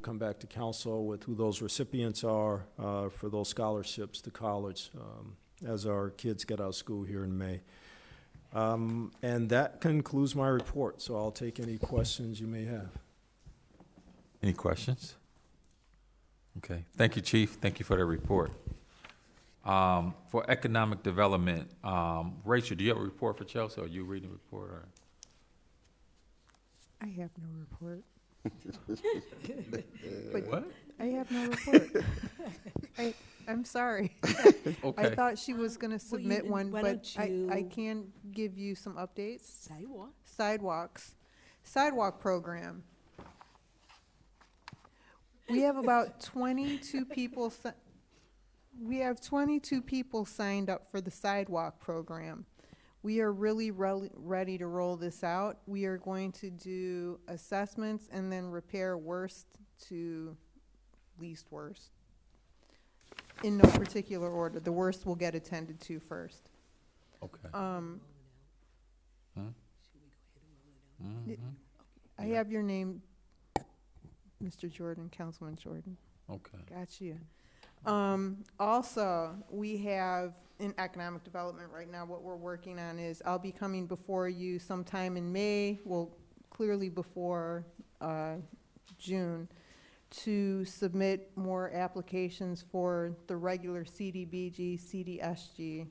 come back to council with who those recipients are for those scholarships to college as our kids get out of school here in May. And that concludes my report, so I'll take any questions you may have. Any questions? Okay. Thank you, Chief. Thank you for the report. For economic development, Rachel, do you have a report for Chelsea, or are you reading the report? Or? I have no report. What? I have no report. I'm sorry. Okay. I thought she was going to submit one, but I can give you some updates. Sidewalk program. We have about 22 people. We have 22 people signed up for the sidewalk program. We are really ready to roll this out. We are going to do assessments and then repair worst to least worst. In no particular order. The worst will get attended to first. Okay. I have your name, Mr. Jordan, Councilman Jordan. Okay. Got you. Also, we have in economic development right now, what we're working on is I'll be coming before you sometime in May, well, clearly before June, to submit more applications for the regular CDBG, CDSG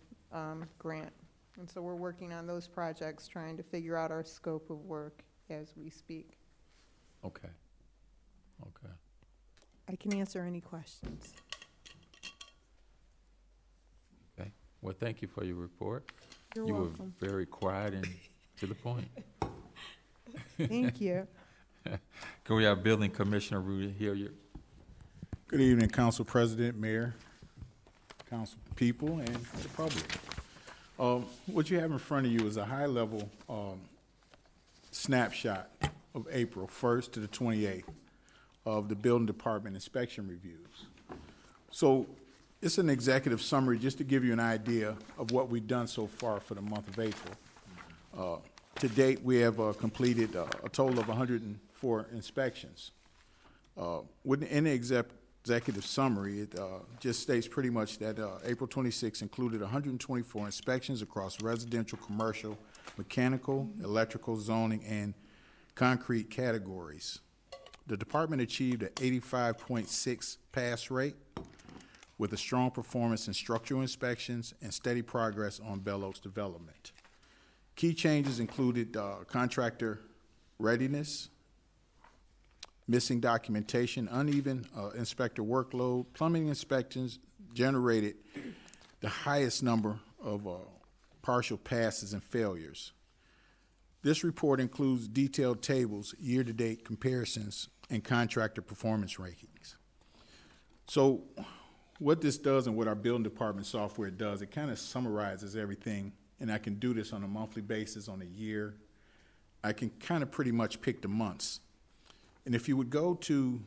grant. And so we're working on those projects, trying to figure out our scope of work as we speak. Okay. Okay. I can answer any questions. Okay. Well, thank you for your report. You're you welcome. were very quiet and to the point. Thank you. Can we have Building Commissioner Rudy here? Good evening, Council President, Mayor, Council people, and the public. What you have in front of you is a high-level snapshot of April 1st to the 28th of the Building Department inspection reviews. So it's an executive summary just to give you an idea of what we've done so far for the month of April. To date, we have completed a total of 104 inspections. In the executive summary, it just states pretty much that April 26 included 124 inspections across residential, commercial, mechanical, electrical, zoning, and concrete categories. The department achieved an 85.6 pass rate with a strong performance in structural inspections and steady progress on Bell Oaks development. Key changes included contractor readiness, missing documentation, uneven inspector workload. Plumbing inspections generated the highest number of partial passes and failures. This report includes detailed tables, year-to-date comparisons, and contractor performance rankings. So what this does and what our building department software does, it kind of summarizes everything, and I can do this on a monthly basis, on a year. I can kind of pretty much pick the months. And if you would go to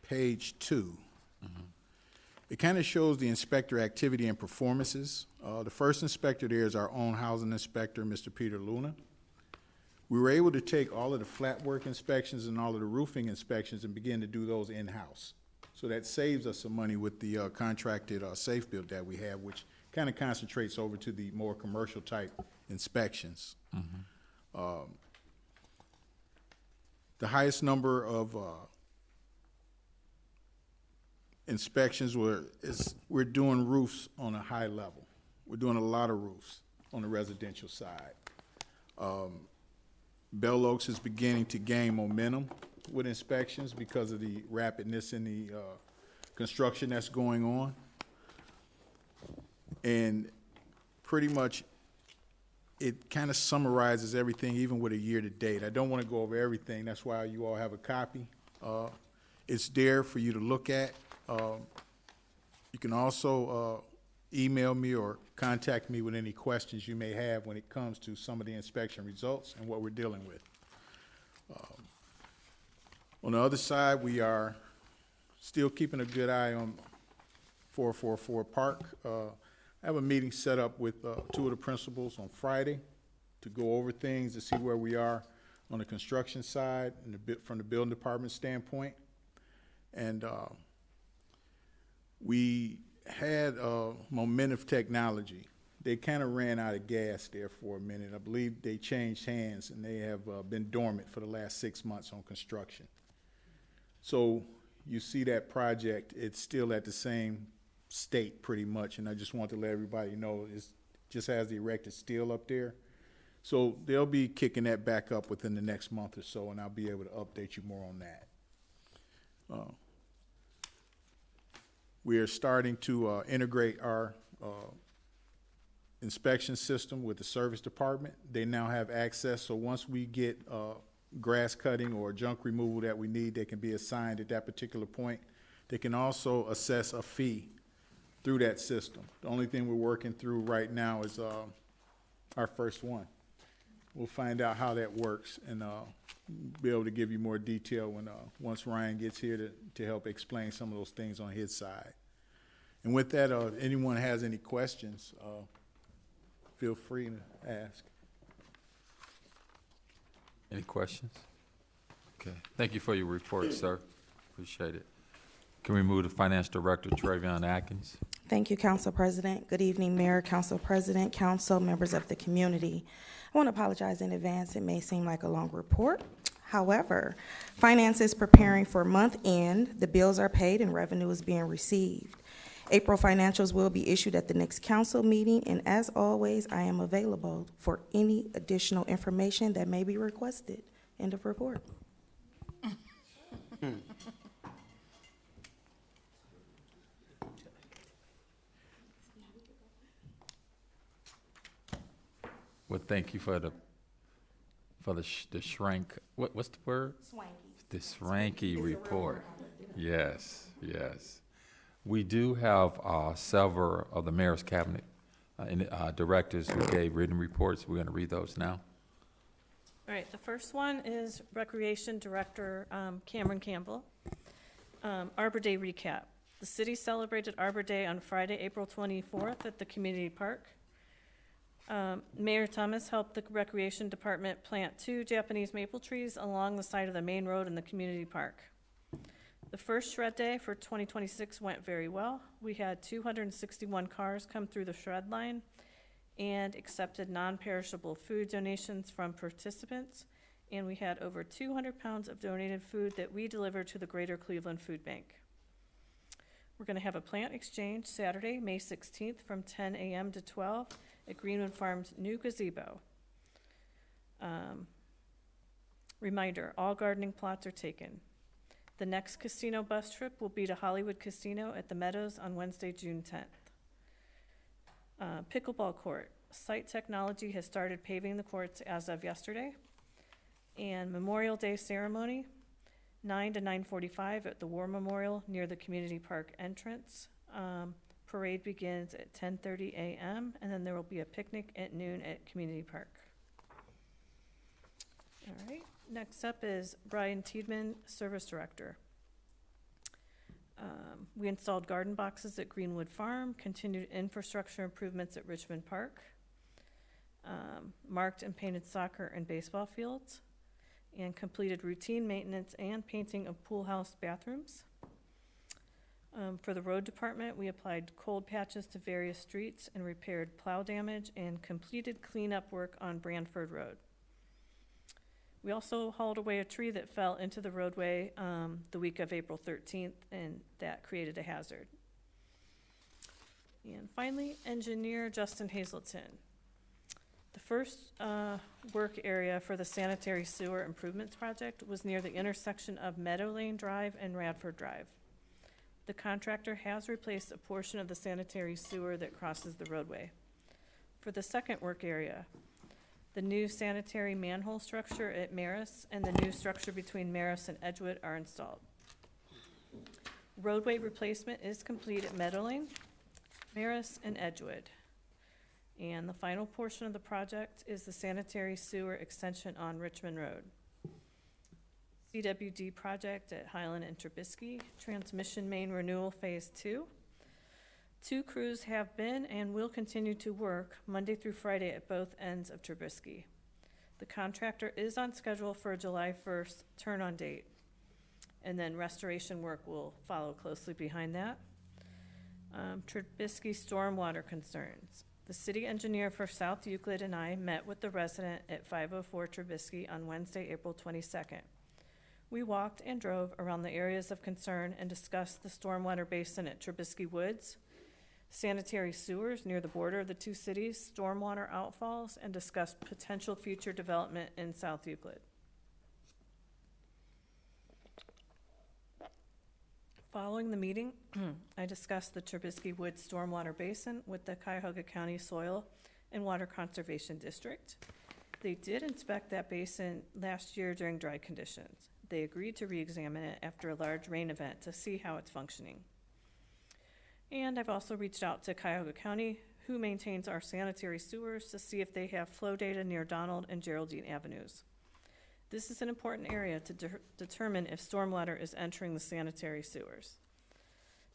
page 2, it kind of shows the inspector activity and performances. The first inspector there is our own housing inspector, Mr. Peter Luna. We were able to take all of the flat work inspections and all of the roofing inspections and begin to do those in-house. So that saves us some money with the contracted safe build that we have, which kind of concentrates over to the more commercial type inspections. The highest number of inspections we're doing roofs on a high level. We're doing a lot of roofs on the residential side. Bell Oaks is beginning to gain momentum with inspections because of the rapidness in the construction that's going on. And pretty much it kind of summarizes everything, even with a year-to-date. I don't want to go over everything. That's why you all have a copy. It's there for you to look at. You can also email me or contact me with any questions you may have when it comes to some of the inspection results and what we're dealing with. On the other side, we are still keeping a good eye on 444 Park. I have a meeting set up with 2 of the principals on Friday to go over things, to see where we are on the construction side and from the building department standpoint. And we had Momentum Technology. They kind of ran out of gas there for a minute. I believe they changed hands, and they have been dormant for the last 6 months on construction. So you see that project, it's still at the same state pretty much, and I just want to let everybody know it just has the erected steel up there. So they'll be kicking that back up within the next month or so, and I'll be able to update you more on that. We are starting to integrate our inspection system with the service department. They now have access, so once we get grass cutting or junk removal that we need, they can be assigned at that particular point. They can also assess a fee through that system. The only thing we're working through right now is our first one. We'll find out how that works and be able to give you more detail when once Ryan gets here to help explain some of those things on his side. And with that, if anyone has any questions, feel free to ask. Any questions? Okay. Thank you for your report, sir. Appreciate it. Can we move to Finance Director Travion Atkins? Thank you, Council President. Good evening, Mayor, Council President, Council, members of the community. I want to apologize in advance. It may seem like a long report. However, Finance is preparing for month end. The bills are paid and revenue is being received. April financials will be issued at the next council meeting, and as always, I am available for any additional information that may be requested. End of report. Well, thank you for the shrink. What's the word? Swanky. The swanky report. Yes, yes. We do have several of the mayor's cabinet directors who gave written reports. We're going to read those now. All right, the first one is Recreation Director Cameron Campbell. Arbor Day recap. The city celebrated Arbor Day on Friday, April 24th at the community park. Mayor Thomas helped the Recreation Department plant 2 Japanese maple trees along the side of the main road in the community park. The first shred day for 2026 went very well. We had 261 cars come through the shred line and accepted non-perishable food donations from participants, and we had over 200 pounds of donated food that we delivered to the Greater Cleveland Food Bank. We're going to have a plant exchange Saturday, May 16th from 10 a.m. to 12 at Greenwood Farms' new gazebo. Reminder, all gardening plots are taken. The next casino bus trip will be to Hollywood Casino at the Meadows on Wednesday, June 10th. Pickleball court. Site Technology has started paving the courts as of yesterday. And Memorial Day ceremony, 9 to 9:45 at the War Memorial near the community park entrance. Parade begins at 10:30 a.m. and then there will be a picnic at noon at community park. All right. Next up is Brian Tiedman, Service Director. We installed garden boxes at Greenwood Farm, continued infrastructure improvements at Richmond Park, marked and painted soccer and baseball fields, and completed routine maintenance and painting of pool house bathrooms. For the road department, we applied cold patches to various streets and repaired plow damage and completed cleanup work on Branford Road. We also hauled away a tree that fell into the roadway the week of April 13th, and that created a hazard. And finally, engineer Justin Hazelton. The first work area for the sanitary sewer improvements project was near the intersection of Meadow Lane Drive and Radford Drive. The contractor has replaced a portion of the sanitary sewer that crosses the roadway. For the second work area, the new sanitary manhole structure at Maris and the new structure between Maris and Edgewood are installed. Roadway replacement is complete at Meadow Lane, Maris, and Edgewood. And the final portion of the project is the sanitary sewer extension on Richmond Road. CWD project at Highland and Trubisky, transmission main renewal phase 2. 2 crews have been and will continue to work Monday through Friday at both ends of Trubisky. The contractor is on schedule for a July 1st turn-on date, and then restoration work will follow closely behind that. Trubisky stormwater concerns. The city engineer for South Euclid and I met with the resident at 504 Trubisky on Wednesday, April 22nd. We walked and drove around the areas of concern and discussed the stormwater basin at Trubisky Woods, sanitary sewers near the border of the two cities, stormwater outfalls, and discussed potential future development in South Euclid. Following the meeting, I discussed the Trubisky Woods stormwater basin with the Cuyahoga County Soil and Water Conservation District. They did inspect that basin last year during dry conditions. They agreed to re-examine it after a large rain event to see how it's functioning. And I've also reached out to Cuyahoga County, who maintains our sanitary sewers, to see if they have flow data near Donald and Geraldine Avenues. This is an important area to determine if stormwater is entering the sanitary sewers.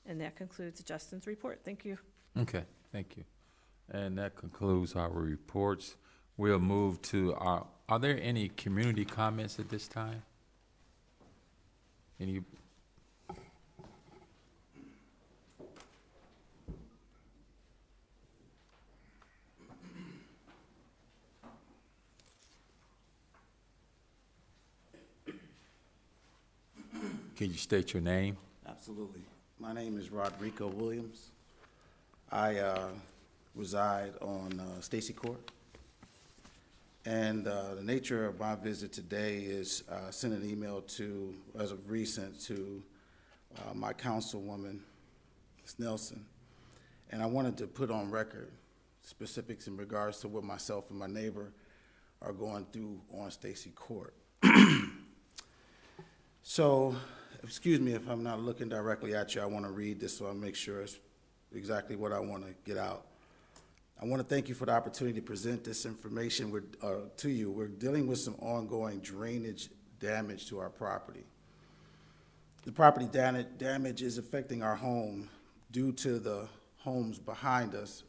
And that concludes Justin's report. Thank you. Okay, thank you. And that concludes our reports. We'll move to are there any community comments at this time? Any? Can you state your name? Absolutely. My name is Rodrigo Williams. I reside on Stacy Court. And the nature of my visit today is send an email to, as of recent, to my councilwoman, Ms. Nelson. And I wanted to put on record specifics in regards to what myself and my neighbor are going through on Stacy Court. So, excuse me if I'm not looking directly at you. I want to read this so I make sure it's exactly what I want to get out. I want to thank you for the opportunity to present this information to you. We're dealing with some ongoing drainage damage to our property. The property damage is affecting our home due to the homes behind us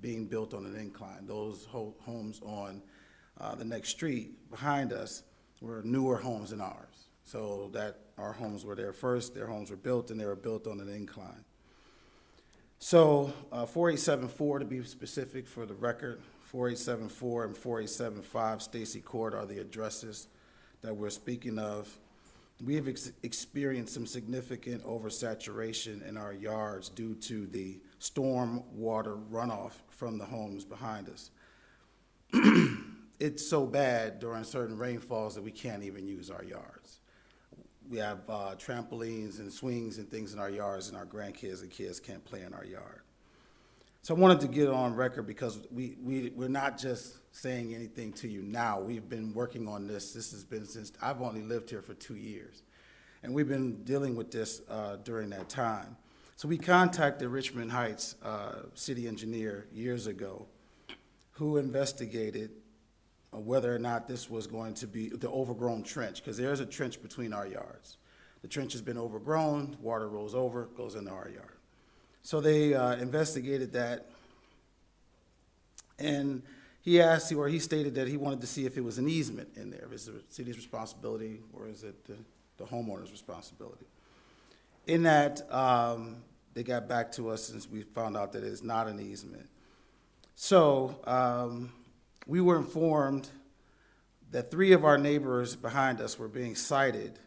being built on an incline. Those homes on the next street behind us were newer homes than ours. So that our homes were there first, their homes were built, and they were built on an incline. So 4874, to be specific for the record, 4874 and 4875 Stacy Court are the addresses that we're speaking of. We have experienced some significant oversaturation in our yards due to the storm water runoff from the homes behind us. It's so bad during certain rainfalls that we can't even use our yards. We have trampolines and swings and things in our yards, and our grandkids and kids can't play in our yard. So I wanted to get on record because we're not just saying anything to you now. We've been working on this. This has been since I've only lived here for 2 years. And we've been dealing with this during that time. So we contacted Richmond Heights city engineer years ago, who investigated whether or not this was going to be the overgrown trench, because there's a trench between our yards. The trench has been overgrown, water rolls over, goes into our yard. So they investigated that, and he stated that he wanted to see if it was an easement in there. Is it the city's responsibility, or is it the homeowner's responsibility? In that, they got back to us since we found out that it is not an easement. So we were informed that 3 of our neighbors behind us were being cited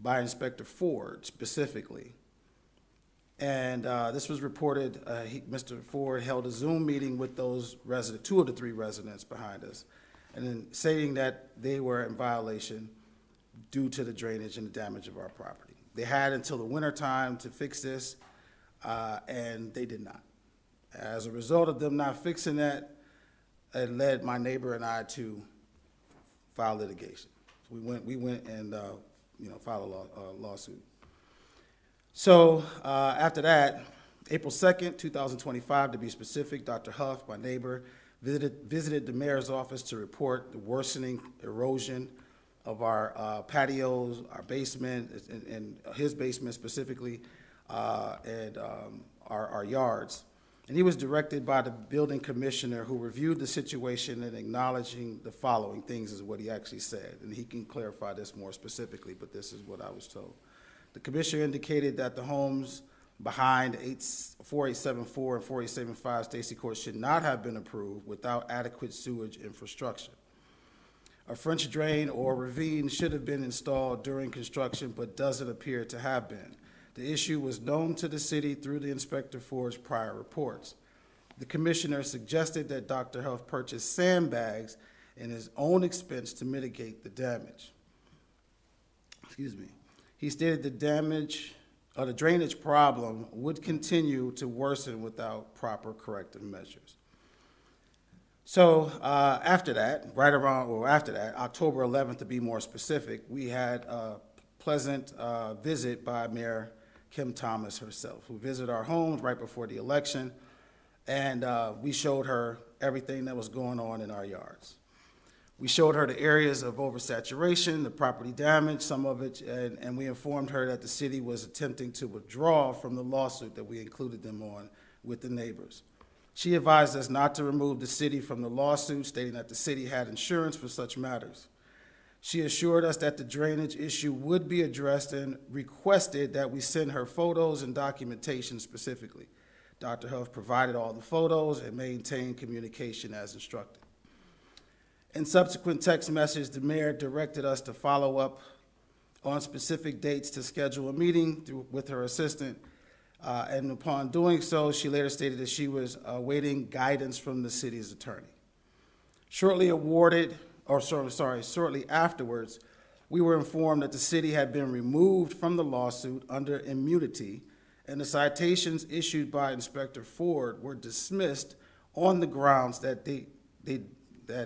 by Inspector Ford specifically. And this was reported, Mr. Ford held a Zoom meeting with those residents, 2 of the 3 residents behind us, and then saying that they were in violation due to the drainage and the damage of our property. They had until the winter time to fix this, and they did not. As a result of them not fixing that, it led my neighbor and I to file litigation. So we went and filed a lawsuit. So after that, April 2nd, 2025, to be specific, Dr. Huff, my neighbor, visited the mayor's office to report the worsening erosion of our patios, our basement, and his basement specifically, and our yards. And he was directed by the building commissioner, who reviewed the situation and acknowledging the following things is what he actually said. And he can clarify this more specifically, but this is what I was told. The commissioner indicated that the homes behind 4874 and 4875 Stacy Court should not have been approved without adequate sewage infrastructure. A French drain or ravine should have been installed during construction, but doesn't appear to have been. The issue was known to the city through the Inspector Ford's prior reports. The commissioner suggested that Dr. Huff purchase sandbags in his own expense to mitigate the damage. Excuse me. He stated the the drainage problem would continue to worsen without proper corrective measures. So after that, October 11th to be more specific, we had a pleasant visit by Mayor Kim Thomas herself, who visited our homes right before the election, and we showed her everything that was going on in our yards. We showed her the areas of oversaturation, the property damage, some of it, and we informed her that the city was attempting to withdraw from the lawsuit that we included them on with the neighbors. She advised us not to remove the city from the lawsuit, stating that the city had insurance for such matters. She assured us that the drainage issue would be addressed and requested that we send her photos and documentation specifically. Dr. Huff provided all the photos and maintained communication as instructed. In subsequent text message, the mayor directed us to follow up on specific dates to schedule a meeting with her assistant. And upon doing so, she later stated that she was awaiting guidance from the city's attorney. Shortly afterwards, we were informed that the city had been removed from the lawsuit under immunity, and the citations issued by Inspector Ford were dismissed on the grounds that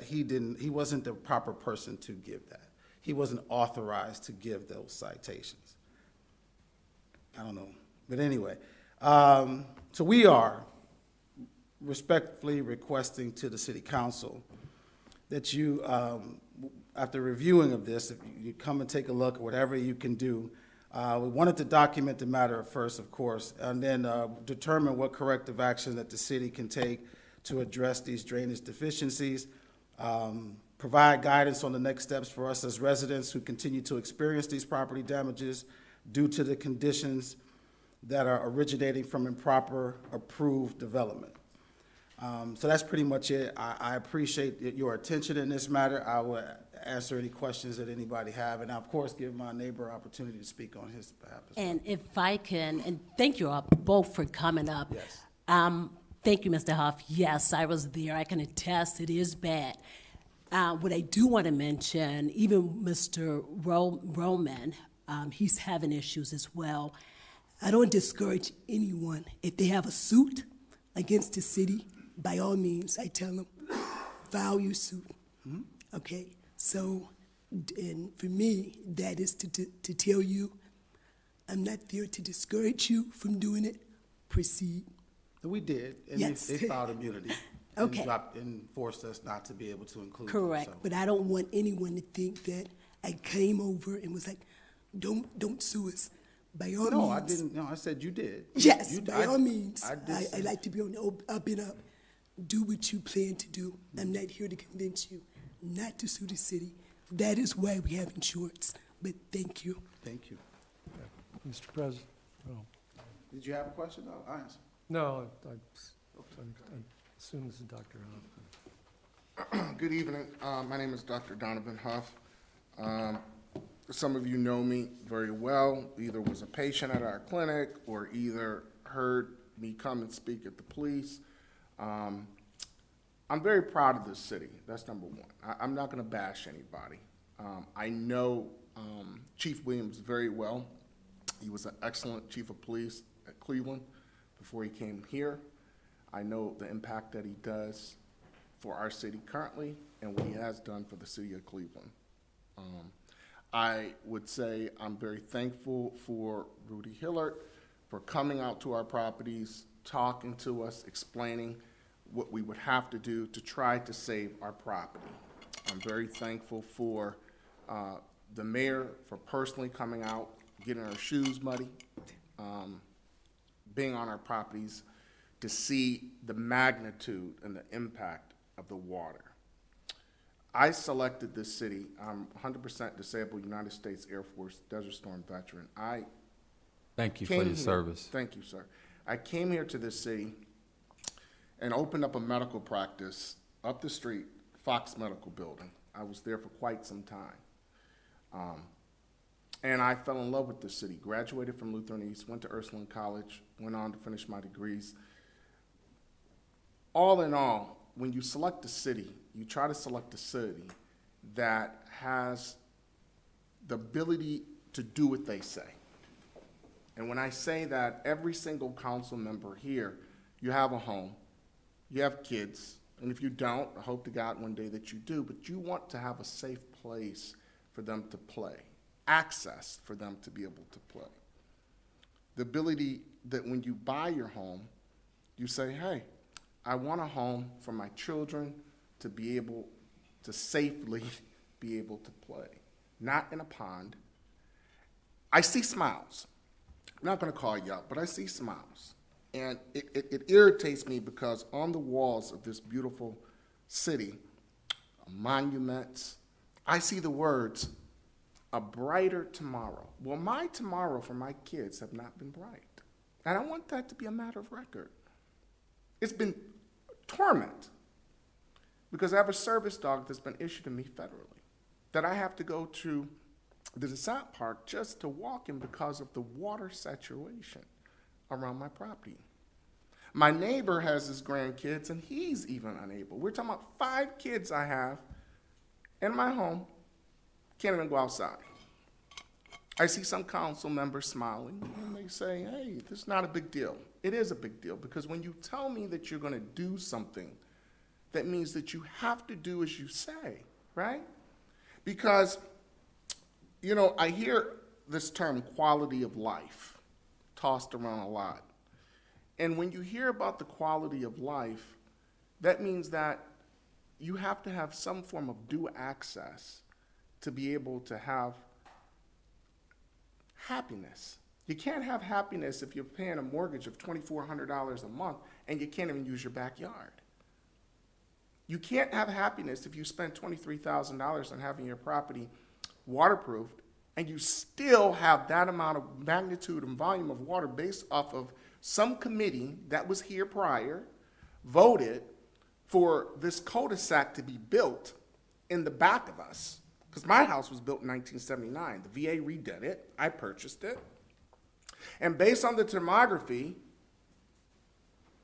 he wasn't the proper person to give that. He wasn't authorized to give those citations. I don't know. But anyway, so we are respectfully requesting to the city council that you, after reviewing of this, if you come and take a look at whatever you can do. We wanted to document the matter first, of course, and then determine what corrective action that the city can take to address these drainage deficiencies, provide guidance on the next steps for us as residents who continue to experience these property damages due to the conditions that are originating from improper approved development. So that's pretty much it. I appreciate your attention in this matter. I will answer any questions that anybody have, and of course give my neighbor an opportunity to speak on his behalf as well. And if I can, and thank you all both for coming up. Yes. Thank you, Mr. Huff. Yes, I was there. I can attest it is bad. What I do want to mention, even Mr. Roman, he's having issues as well. I don't discourage anyone. If they have a suit against the city, by all means, I tell them, file your suit. Mm-hmm. Okay? So, and for me, that is to tell you, I'm not there to discourage you from doing it. Proceed. We did, and yes. they filed immunity. Okay. And forced us not to be able to include correct. them, so. But I don't want anyone to think that I came over and was like, don't sue us. By all means. No, I didn't. No, I said you did. Yes, by all means. I like to be on the up and up. Do what you plan to do. I'm not here to convince you not to sue the city. That is why we have insurance. But thank you. Thank you. Mr. President? Oh. Did you have a question? No, I answered. No, I assume this is Dr. Huff. Good evening. My name is Dr. Donovan Huff. Some of you know me very well, either was a patient at our clinic or either heard me come and speak at the police. I'm very proud of this city. That's number one. I'm not going to bash anybody. I know Chief Williams very well. He was an excellent chief of police at Cleveland before he came here. I know the impact that he does for our city currently and what he has done for the city of Cleveland. I would say I'm very thankful for Rudy Hillard for coming out to our properties, talking to us, explaining what we would have to do to try to save our property. I'm very thankful for the mayor for personally coming out, getting our shoes muddy, being on our properties to see the magnitude and the impact of the water. I selected this city. I'm 100% disabled United States Air Force Desert Storm veteran. I Thank you for came your here- service. Thank you, sir. I came here to this city and opened up a medical practice up the street, Fox Medical Building. I was there for quite some time. And I fell in love with the city. Graduated from Lutheran East, went to Ursuline College, went on to finish my degrees. All in all, when you select a city, you try to select a city that has the ability to do what they say. And when I say that, every single council member here, you have a home, you have kids, and if you don't, I hope to God one day that you do, but you want to have a safe place for them to play, access for them to be able to play. The ability that when you buy your home, you say, hey, I want a home for my children to be able to safely be able to play, not in a pond. I see smiles. I'm not going to call you out, but I see smiles. And it irritates me because on the walls of this beautiful city, monuments, I see the words, a brighter tomorrow. Well, my tomorrow for my kids have not been bright. And I want that to be a matter of record. It's been torment because I have a service dog that's been issued to me federally that I have to go to the Descent Park just to walk in because of the water saturation around my property. My neighbor has his grandkids and he's even unable. We're talking about 5 kids I have in my home, can't even go outside. I see some council members smiling and they say, hey, this is not a big deal. It is a big deal because when you tell me that you're going to do something, that means that you have to do as you say, right? Because, you know, I hear this term quality of life tossed around a lot. And when you hear about the quality of life, that means that you have to have some form of due access to be able to have happiness. You can't have happiness if you're paying a mortgage of $2,400 a month and you can't even use your backyard. You can't have happiness if you spend $23,000 on having your property waterproofed and you still have that amount of magnitude and volume of water based off of some committee that was here prior, voted for this cul-de-sac to be built in the back of us. Because my house was built in 1979. The VA redid it. I purchased it. And based on the tomography,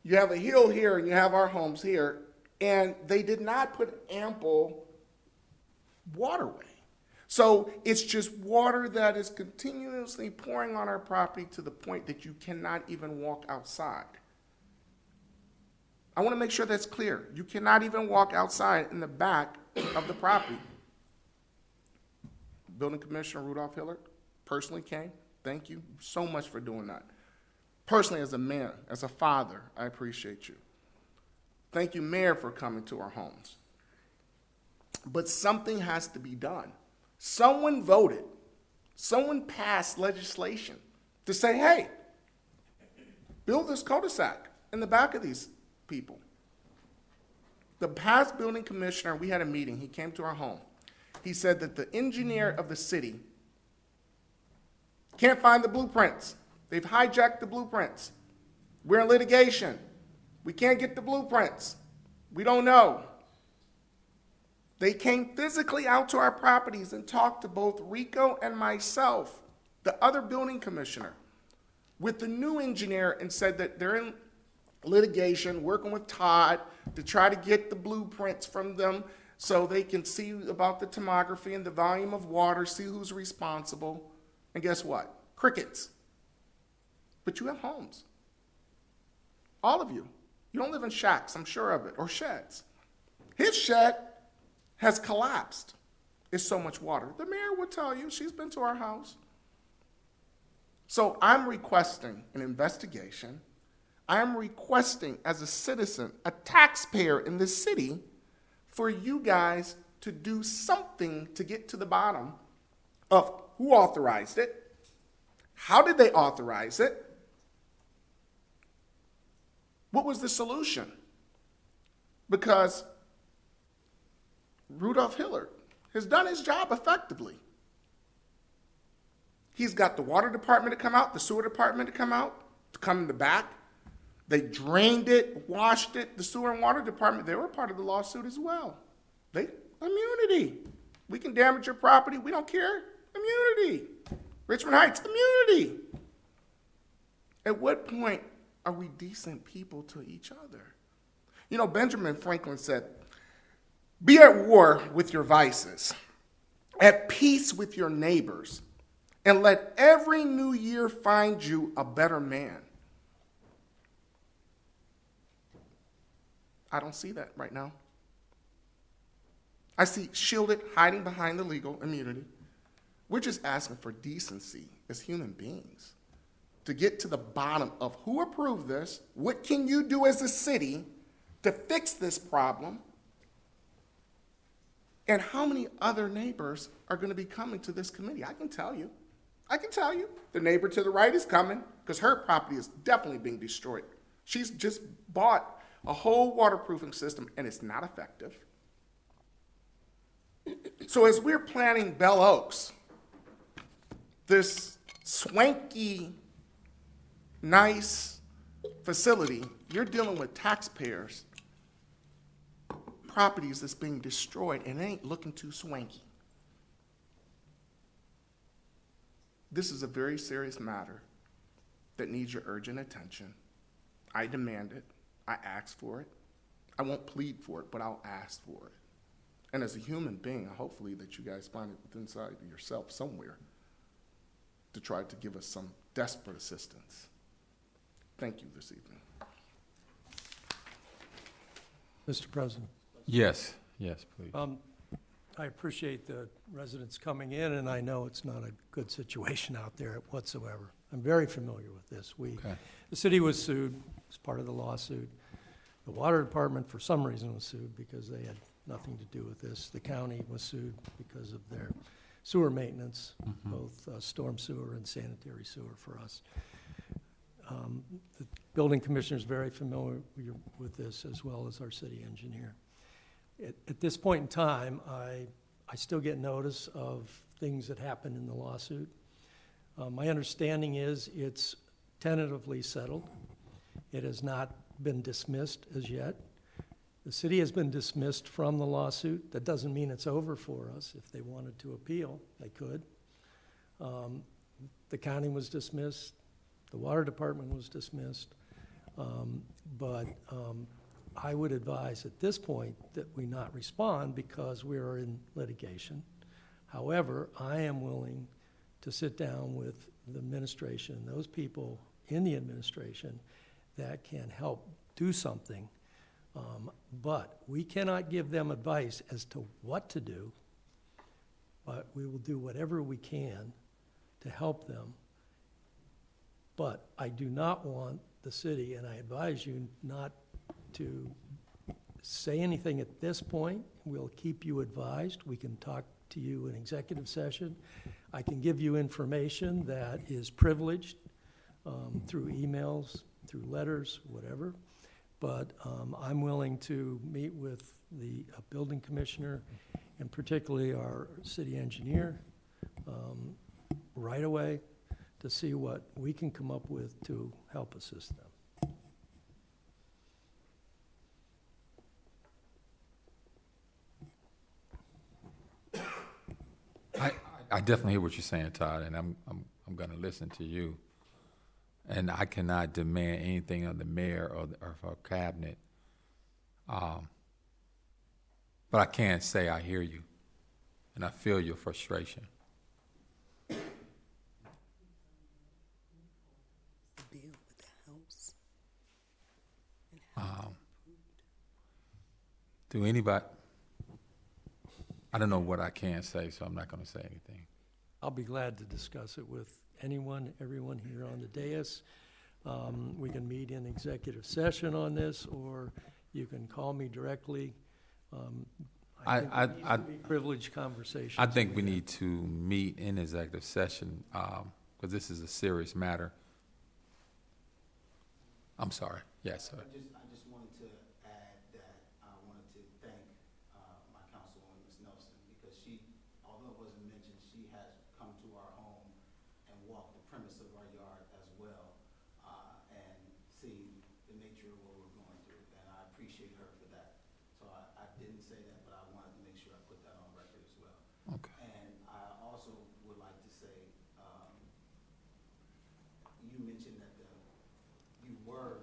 you have a hill here and you have our homes here, and they did not put ample waterway. So it's just water that is continuously pouring on our property to the point that you cannot even walk outside. I want to make sure that's clear. You cannot even walk outside in the back of the property. Building Commissioner Rudolph Hillard personally came. Thank you so much for doing that. Personally, as a man, as a father, I appreciate you. Thank you, Mayor, for coming to our homes. But something has to be done. Someone voted, someone passed legislation to say, hey, build this cul-de-sac in the back of these people. The past building commissioner, we had a meeting, he came to our home. He said that the engineer of the city can't find the blueprints. They've hijacked the blueprints. We're in litigation. We can't get the blueprints. We don't know. They came physically out to our properties and talked to both Rico and myself, the other building commissioner, with the new engineer and said that they're in litigation, working with Todd to try to get the blueprints from them so they can see about the tomography and the volume of water, see who's responsible. And guess what? Crickets. But you have homes. All of you. You don't live in shacks, I'm sure of it, or sheds. His shed has collapsed. It's so much water. The mayor will tell you, she's been to our house. So I'm requesting an investigation. I am requesting as a citizen, a taxpayer in this city, for you guys to do something to get to the bottom of who authorized it, how did they authorize it, What was the solution? Because Rudolph Hillard has done his job effectively. He's got the water department to come out, the sewer department to come in the back. They drained it, washed it. The sewer and water department, they were part of the lawsuit as well. Immunity. We can damage your property. We don't care. Immunity. Richmond Heights, immunity. At what point are we decent people to each other? You know, Benjamin Franklin said, be at war with your vices, at peace with your neighbors, and let every new year find you a better man. I don't see that right now. I see shielded, hiding behind the legal immunity. We're just asking for decency as human beings to get to the bottom of who approved this, what can you do as a city to fix this problem, and how many other neighbors are going to be coming to this committee. I can tell you. The neighbor to the right is coming because her property is definitely being destroyed. She's just bought a whole waterproofing system, and it's not effective. So as we're planning Bell Oaks, this swanky, nice facility, you're dealing with taxpayers' properties that's being destroyed, and it ain't looking too swanky. This is a very serious matter that needs your urgent attention. I demand it. I ask for it. I won't plead for it, but I'll ask for it. And as a human being, hopefully that you guys find it within inside of yourself somewhere to try to give us some desperate assistance. Thank you this evening. Mr. President. Yes, please. I appreciate the residents coming in, and I know it's not a good situation out there whatsoever. I'm very familiar with this. The city was sued as part of the lawsuit. The water department, for some reason, was sued because they had nothing to do with this. The county was sued because of their sewer maintenance, both storm sewer and sanitary sewer for us. The building commissioner is very familiar with this, as well as our city engineer. At this point in time, I still get notice of things that happen in the lawsuit. My understanding is it's tentatively settled. It has not been dismissed as yet. The city has been dismissed from the lawsuit. That doesn't mean it's over for us. If they wanted to appeal, they could. The county was dismissed. The water department was dismissed. But I would advise at this point that we not respond because we are in litigation. However, I am willing to sit down with the administration, those people in the administration that can help do something. But we cannot give them advice as to what to do, but we will do whatever we can to help them. But I do not want the city, and I advise you not to say anything at this point. We'll keep you advised. We can talk to you in executive session. I can give you information that is privileged through emails, through letters, whatever. But I'm willing to meet with the building commissioner and particularly our city engineer right away to see what we can come up with to help assist them. I definitely hear what you're saying, Todd, and I'm going to listen to you. And I cannot demand anything of the mayor or of our cabinet. But I can say I hear you, and I feel your frustration. Do anybody? I don't know what I can say, so I'm not going to say anything. I'll be glad to discuss it with anyone, everyone here on the dais. We can meet in executive session on this, or you can call me directly. I think it needs to be privileged conversations. I think we need to meet in executive session because this is a serious matter. I'm sorry. Yes, sir. I just wanted to add that I wanted to thank my councilwoman, Ms. Nelson, because she, although it wasn't mentioned, she has come to our home and walked the premise of our yard as well, and seen the nature of what we're going through, and I appreciate her for that. So I didn't say that, but I wanted to make sure I put that on record as well. Okay. And I also would like to say, you mentioned that you were,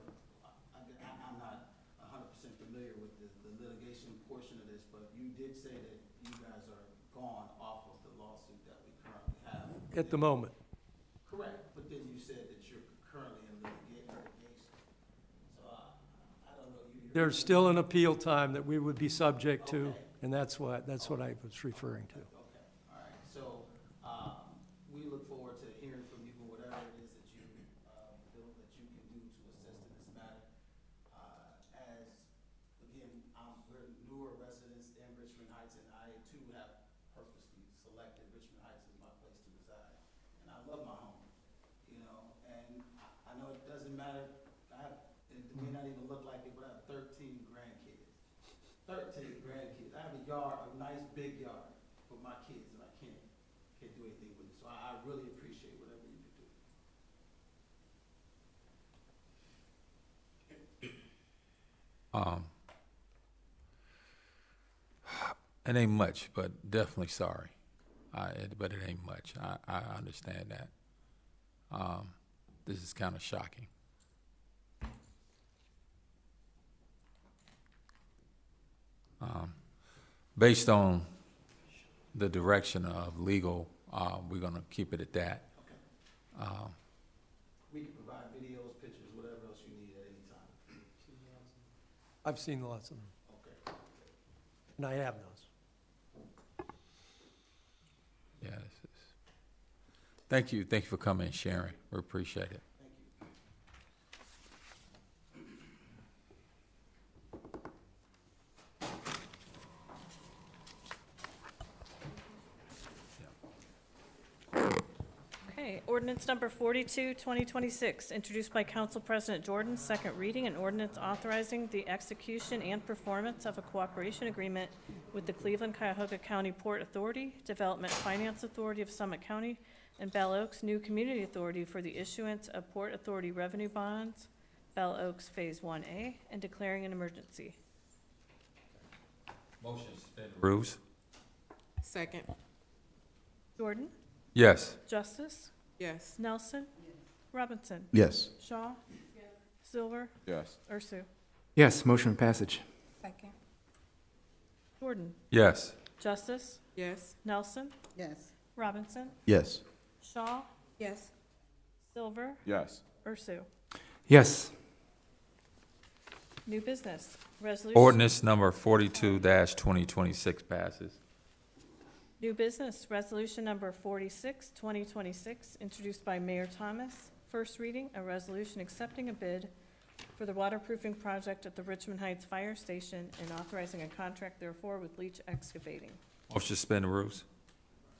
I'm not 100% familiar with the litigation portion of this, but you did say that you guys are gone off of the lawsuit that we currently have. At the moment. Correct, but then you said that you're currently in litigation. So I don't know. There's still an appeal time that we would be subject to, Okay. and that's what I was referring to. Okay, all right. So we look forward to hearing from you and whatever it is that you feel that you can do to assist in this matter. We're newer residents in Richmond Heights, and I too have purposely selected Richmond Heights as my place to reside. And I love my home, you know, and I know it doesn't matter. It may not even look like it, but I have 13 grandkids. 13 grandkids. I have a yard, a nice big yard for my kids, and I can't do anything with it. So I really appreciate whatever you can do. It ain't much, but definitely sorry. But it ain't much. I understand that. This is kind of shocking. Based on the direction of legal, we're going to keep it at that. We can provide videos, pictures, whatever else you need at any time. I've seen lots of them, Okay. and I have those. Yeah. Thank you. Thank you for coming and sharing. We appreciate it. Okay, ordinance number 42, 2026, introduced by Council President Jordan, second reading, an ordinance authorizing the execution and performance of a cooperation agreement with the Cleveland-Cuyahoga County Port Authority, Development Finance Authority of Summit County, and Bell Oaks New Community Authority for the issuance of Port Authority revenue bonds, Bell Oaks Phase 1A, and declaring an emergency. Motion to suspend the rules. Second. Jordan? Yes. Justice? Yes. Nelson? Robinson? Yes. Shaw? Silver? Yes. Ursu? Yes, motion for passage. Second. Jordan? Yes. Justice? Yes. Nelson? Yes. Robinson? Yes. Shaw? Yes. Silver? Yes. Ursu? Yes. New business. Resolution. Ordinance number 42-2026 passes. New business. Resolution number 46, 2026, introduced by Mayor Thomas. First reading, a resolution accepting a bid for the waterproofing project at the Richmond Heights Fire Station and authorizing a contract therefore with Leach Excavating. Motion to suspend the rules.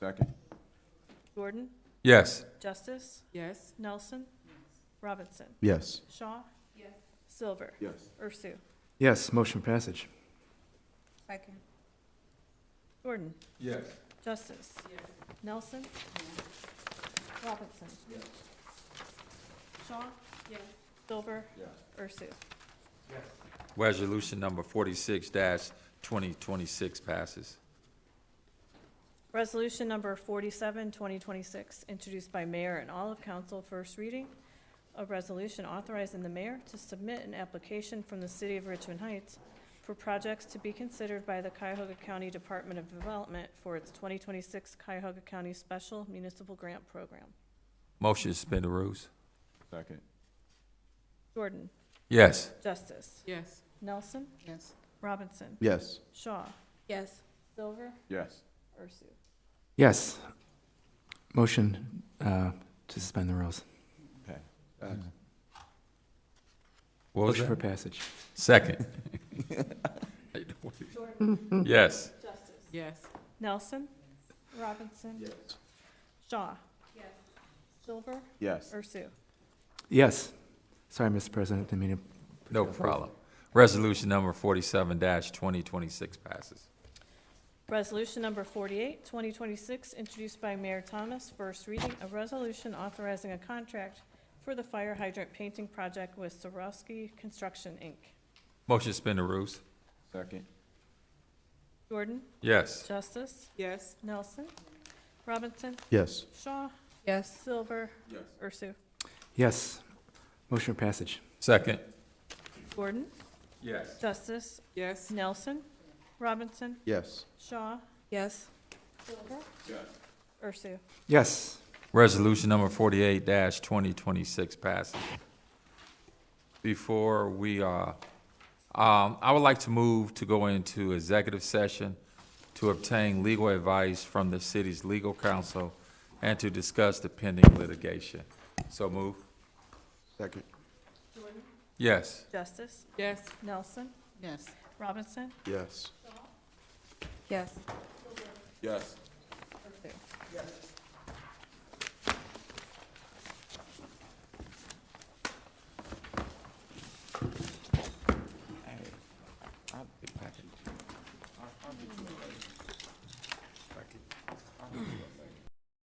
Second. Jordan? Yes. Justice? Yes. Nelson? Robinson? Yes. Shaw? Yes. Silver? Yes. Ursu? Yes, motion for passage. Second. Jordan? Yes. Justice? Nelson? Robinson? Shaw? Silver? Ursu? Resolution number 46-2026 passes. Resolution number 47, 2026, introduced by mayor and all of council, first reading. A resolution authorizing the mayor to submit an application from the city of Richmond Heights for projects to be considered by the Cuyahoga County Department of Development for its 2026 Cuyahoga County Special Municipal Grant Program. Motion to suspend the rules. Second. Jordan? Yes. Justice? Yes. Nelson? Yes. Robinson? Yes. Shaw? Yes. Silver? Yes. Ursu? Yes. Motion to suspend the rules. Okay. What was Motion for that? passage. Second. Yes. Justice? Yes. Nelson? Robinson? Yes. Shaw? Silver? Yes. Ursu? Yes. Sorry, Mr. President, didn't mean to. put No you off. problem. Resolution number 47-2026 passes. Resolution number 48, 2026, introduced by Mayor Thomas, first reading, a resolution authorizing a contract for the fire hydrant painting project with Swarovski Construction, Inc. Motion to suspend the rules. Second. Jordan? Yes. Justice? Yes. Nelson? Robinson? Yes. Shaw? Yes. Silver? Yes. Ursu? Yes. Motion for passage. Second. Gordon? Yes. Justice? Yes. Nelson? Robinson? Yes. Shaw? Yes. Silver? Ursu? Yes. Resolution number 48-2026 passes. Before we, I would like to move to go into executive session to obtain legal advice from the city's legal counsel and to discuss the pending litigation. So move. Second. Yes. Justice? Yes. Nelson? Yes. Robinson? Yes. Yes. Yes. I'll be back.